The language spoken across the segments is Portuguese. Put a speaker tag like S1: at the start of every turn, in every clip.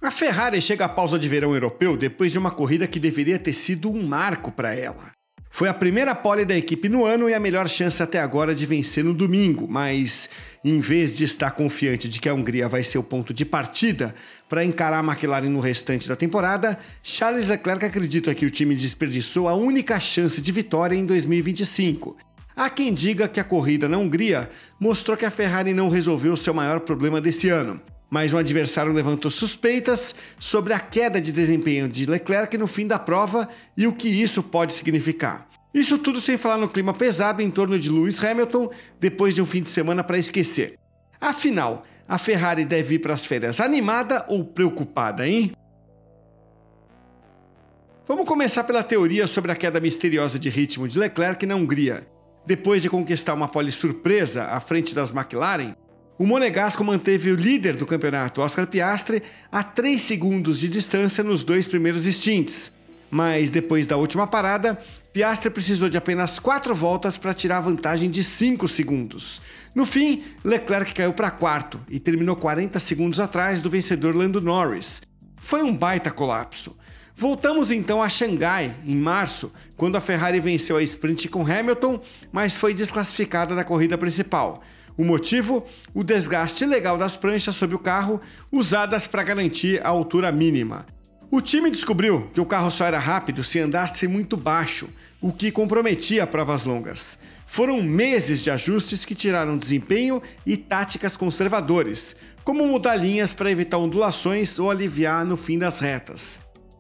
S1: A Ferrari chega à pausa de verão europeu depois de uma corrida que deveria ter sido um marco para ela. Foi a primeira pole da equipe no ano e a melhor chance até agora de vencer no domingo, mas em vez de estar confiante de que a Hungria vai ser o ponto de partida para encarar a McLaren no restante da temporada, Charles Leclerc acredita que o time desperdiçou a única chance de vitória em 2025. Há quem diga que a corrida na Hungria mostrou que a Ferrari não resolveu seu maior problema desse ano, mas um adversário levantou suspeitas sobre a queda de desempenho de Leclerc no fim da prova e o que isso pode significar. Isso tudo sem falar no clima pesado em torno de Lewis Hamilton depois de um fim de semana para esquecer. Afinal, a Ferrari deve ir para as férias animada ou preocupada, hein? Vamos começar pela teoria sobre a queda misteriosa de ritmo de Leclerc na Hungria. Depois de conquistar uma pole surpresa à frente das McLaren, o monegasco manteve o líder do campeonato, Oscar Piastri, a 3 segundos de distância nos 2 primeiros stints. Mas depois da última parada, Piastri precisou de apenas 4 voltas para tirar a vantagem de 5 segundos. No fim, Leclerc caiu para quarto e terminou 40 segundos atrás do vencedor Lando Norris. Foi um baita colapso. Voltamos então a Xangai, em março, quando a Ferrari venceu a sprint com Hamilton, mas foi desclassificada da corrida principal. O motivo? O desgaste ilegal das pranchas sobre o carro, usadas para garantir a altura mínima. O time descobriu que o carro só era rápido se andasse muito baixo, o que comprometia provas longas. Foram meses de ajustes que tiraram desempenho e táticas conservadores, como mudar linhas para evitar ondulações ou aliviar no fim das retas.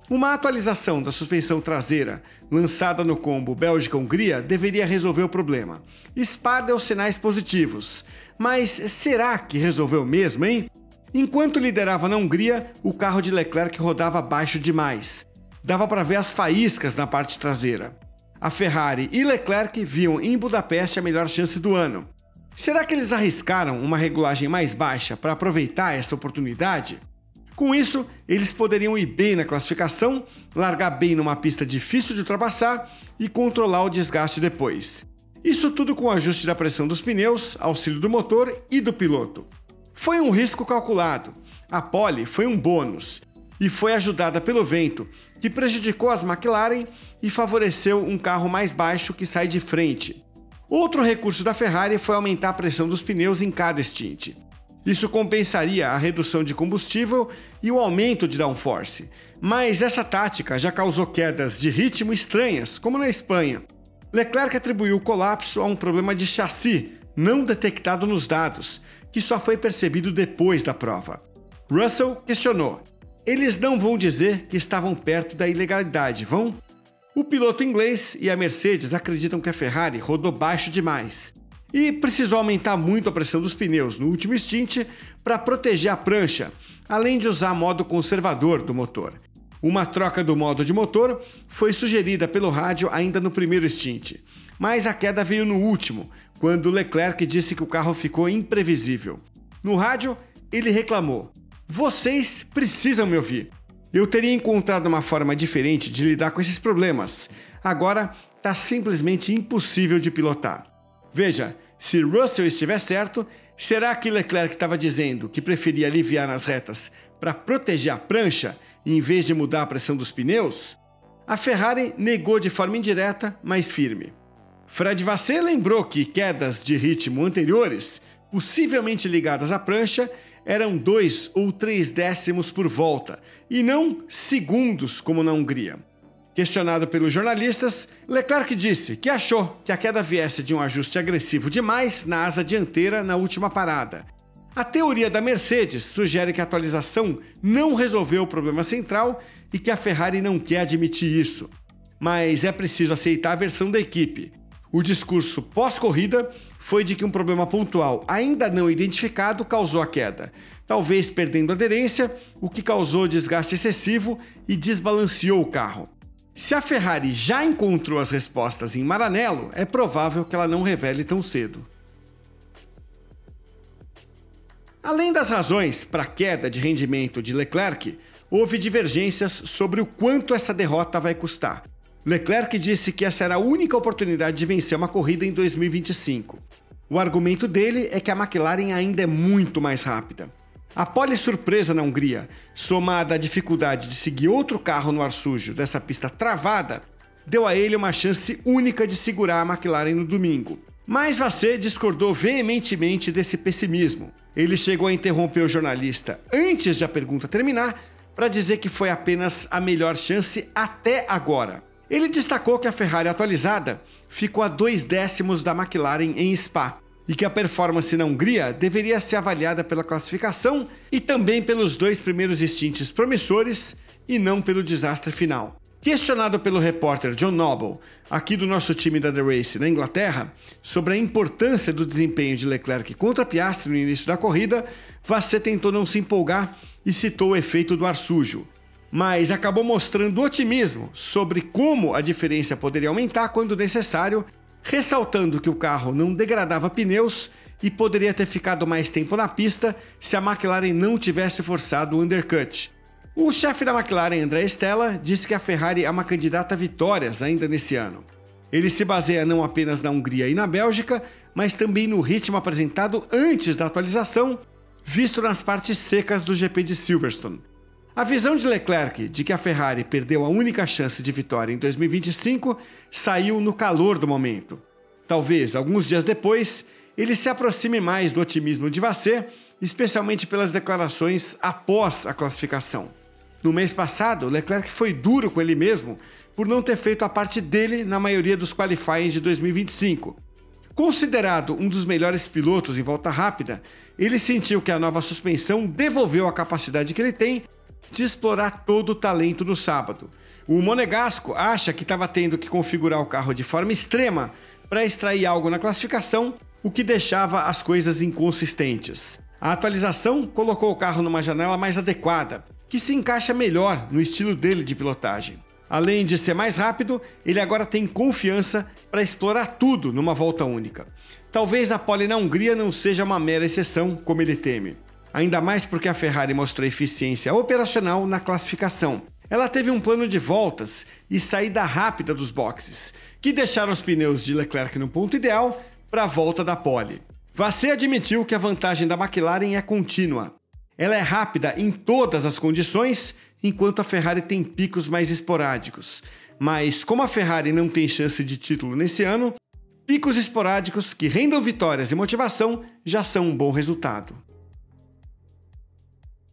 S1: Uma atualização da suspensão traseira, lançada no combo Bélgica-Hungria, deveria resolver o problema. Spa deu sinais positivos. Mas será que resolveu mesmo, hein? Enquanto liderava na Hungria, o carro de Leclerc rodava baixo demais. Dava para ver as faíscas na parte traseira. A Ferrari e Leclerc viam em Budapeste a melhor chance do ano. Será que eles arriscaram uma regulagem mais baixa para aproveitar essa oportunidade? Com isso, eles poderiam ir bem na classificação, largar bem numa pista difícil de ultrapassar e controlar o desgaste depois. Isso tudo com o ajuste da pressão dos pneus, auxílio do motor e do piloto. Foi um risco calculado. A pole foi um bônus e foi ajudada pelo vento, que prejudicou as McLaren e favoreceu um carro mais baixo que sai de frente. Outro recurso da Ferrari foi aumentar a pressão dos pneus em cada stint. Isso compensaria a redução de combustível e o aumento de downforce. Mas essa tática já causou quedas de ritmo estranhas, como na Espanha. Leclerc atribuiu o colapso a um problema de chassi, não detectado nos dados, que só foi percebido depois da prova. Russell questionou: eles não vão dizer que estavam perto da ilegalidade, vão? O piloto inglês e a Mercedes acreditam que a Ferrari rodou baixo demais e precisou aumentar muito a pressão dos pneus no último stint para proteger a prancha, além de usar modo conservador do motor. Uma troca do modo de motor foi sugerida pelo rádio ainda no primeiro stint, mas a queda veio no último, quando Leclerc disse que o carro ficou imprevisível. No rádio, ele reclamou: "Vocês precisam me ouvir. Eu teria encontrado uma forma diferente de lidar com esses problemas. Agora, tá simplesmente impossível de pilotar." Veja, se Russell estiver certo, será que Leclerc estava dizendo que preferia aliviar nas retas para proteger a prancha em vez de mudar a pressão dos pneus? A Ferrari negou de forma indireta, mas firme. Fred Vasseur lembrou que quedas de ritmo anteriores, possivelmente ligadas à prancha, eram 2 ou 3 décimos por volta, e não segundos como na Hungria. Questionado pelos jornalistas, Leclerc disse que achou que a queda viesse de um ajuste agressivo demais na asa dianteira na última parada. A teoria da Mercedes sugere que a atualização não resolveu o problema central e que a Ferrari não quer admitir isso. Mas é preciso aceitar a versão da equipe. O discurso pós-corrida foi de que um problema pontual ainda não identificado causou a queda, talvez perdendo aderência, o que causou desgaste excessivo e desbalanceou o carro. Se a Ferrari já encontrou as respostas em Maranello, é provável que ela não revele tão cedo. Além das razões para a queda de rendimento de Leclerc, houve divergências sobre o quanto essa derrota vai custar. Leclerc disse que essa era a única oportunidade de vencer uma corrida em 2025. O argumento dele é que a McLaren ainda é muito mais rápida. A pole surpresa na Hungria, somada à dificuldade de seguir outro carro no ar sujo dessa pista travada, deu a ele uma chance única de segurar a McLaren no domingo. Mas Vasser discordou veementemente desse pessimismo. Ele chegou a interromper o jornalista antes de a pergunta terminar para dizer que foi apenas a melhor chance até agora. Ele destacou que a Ferrari atualizada ficou a 2 décimos da McLaren em Spa e que a performance na Hungria deveria ser avaliada pela classificação e também pelos 2 primeiros stints promissores e não pelo desastre final. Questionado pelo repórter John Noble, aqui do nosso time da The Race na Inglaterra, sobre a importância do desempenho de Leclerc contra Piastri no início da corrida, Vasser tentou não se empolgar e citou o efeito do ar sujo, mas acabou mostrando otimismo sobre como a diferença poderia aumentar quando necessário, ressaltando que o carro não degradava pneus e poderia ter ficado mais tempo na pista se a McLaren não tivesse forçado o undercut. O chefe da McLaren, André Stella, disse que a Ferrari é uma candidata a vitórias ainda nesse ano. Ele se baseia não apenas na Hungria e na Bélgica, mas também no ritmo apresentado antes da atualização, visto nas partes secas do GP de Silverstone. A visão de Leclerc de que a Ferrari perdeu a única chance de vitória em 2025 saiu no calor do momento. Talvez, alguns dias depois, ele se aproxime mais do otimismo de Vasser, especialmente pelas declarações após a classificação. No mês passado, Leclerc foi duro com ele mesmo por não ter feito a parte dele na maioria dos qualifiers de 2025. Considerado um dos melhores pilotos em volta rápida, ele sentiu que a nova suspensão devolveu a capacidade que ele tem de explorar todo o talento no sábado. O monegasco acha que estava tendo que configurar o carro de forma extrema para extrair algo na classificação, o que deixava as coisas inconsistentes. A atualização colocou o carro numa janela mais adequada, que se encaixa melhor no estilo dele de pilotagem. Além de ser mais rápido, ele agora tem confiança para explorar tudo numa volta única. Talvez a pole na Hungria não seja uma mera exceção, como ele teme. Ainda mais porque a Ferrari mostrou eficiência operacional na classificação. Ela teve um plano de voltas e saída rápida dos boxes, que deixaram os pneus de Leclerc no ponto ideal para a volta da pole. Vasser admitiu que a vantagem da McLaren é contínua. Ela é rápida em todas as condições, enquanto a Ferrari tem picos mais esporádicos. Mas como a Ferrari não tem chance de título nesse ano, picos esporádicos que rendam vitórias e motivação já são um bom resultado.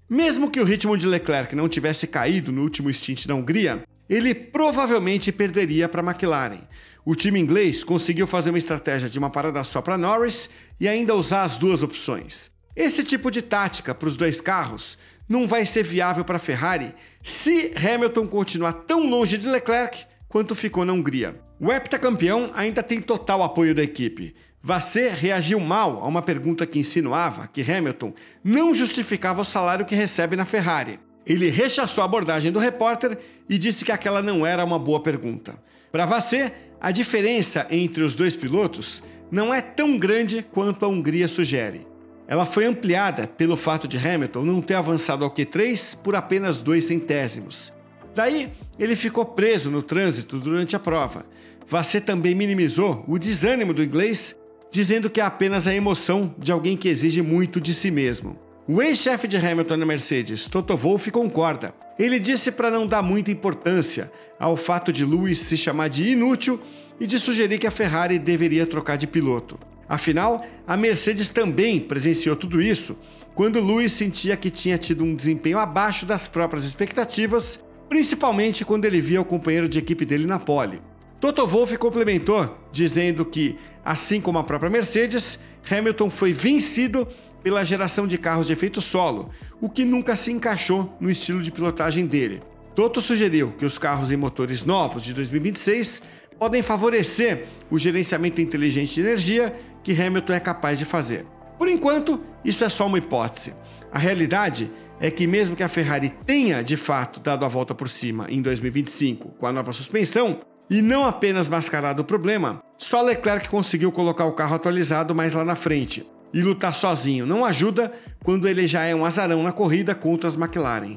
S1: Mesmo que o ritmo de Leclerc não tivesse caído no último stint na Hungria, ele provavelmente perderia para a McLaren. O time inglês conseguiu fazer uma estratégia de uma parada só para Norris e ainda usar as 2 opções. Esse tipo de tática para os 2 carros não vai ser viável para a Ferrari se Hamilton continuar tão longe de Leclerc quanto ficou na Hungria. O heptacampeão ainda tem total apoio da equipe. Vasser reagiu mal a uma pergunta que insinuava que Hamilton não justificava o salário que recebe na Ferrari. Ele rechaçou a abordagem do repórter e disse que aquela não era uma boa pergunta. Para Vasser, a diferença entre os 2 pilotos não é tão grande quanto a Hungria sugere. Ela foi ampliada pelo fato de Hamilton não ter avançado ao Q3 por apenas 2 centésimos. Daí, ele ficou preso no trânsito durante a prova. Vasser também minimizou o desânimo do inglês, dizendo que é apenas a emoção de alguém que exige muito de si mesmo. O ex-chefe de Hamilton na Mercedes, Toto Wolff, concorda. Ele disse para não dar muita importância ao fato de Lewis se chamar de inútil e de sugerir que a Ferrari deveria trocar de piloto. Afinal, a Mercedes também presenciou tudo isso quando Lewis sentia que tinha tido um desempenho abaixo das próprias expectativas, principalmente quando ele via o companheiro de equipe dele na pole. Toto Wolff complementou, dizendo que, assim como a própria Mercedes, Hamilton foi vencido pela geração de carros de efeito solo, o que nunca se encaixou no estilo de pilotagem dele. Toto sugeriu que os carros em motores novos de 2026 podem favorecer o gerenciamento inteligente de energia que Hamilton é capaz de fazer. Por enquanto, isso é só uma hipótese. A realidade é que mesmo que a Ferrari tenha, de fato, dado a volta por cima em 2025 com a nova suspensão, e não apenas mascarado o problema, só Leclerc conseguiu colocar o carro atualizado mais lá na frente. E lutar sozinho não ajuda quando ele já é um azarão na corrida contra as McLaren.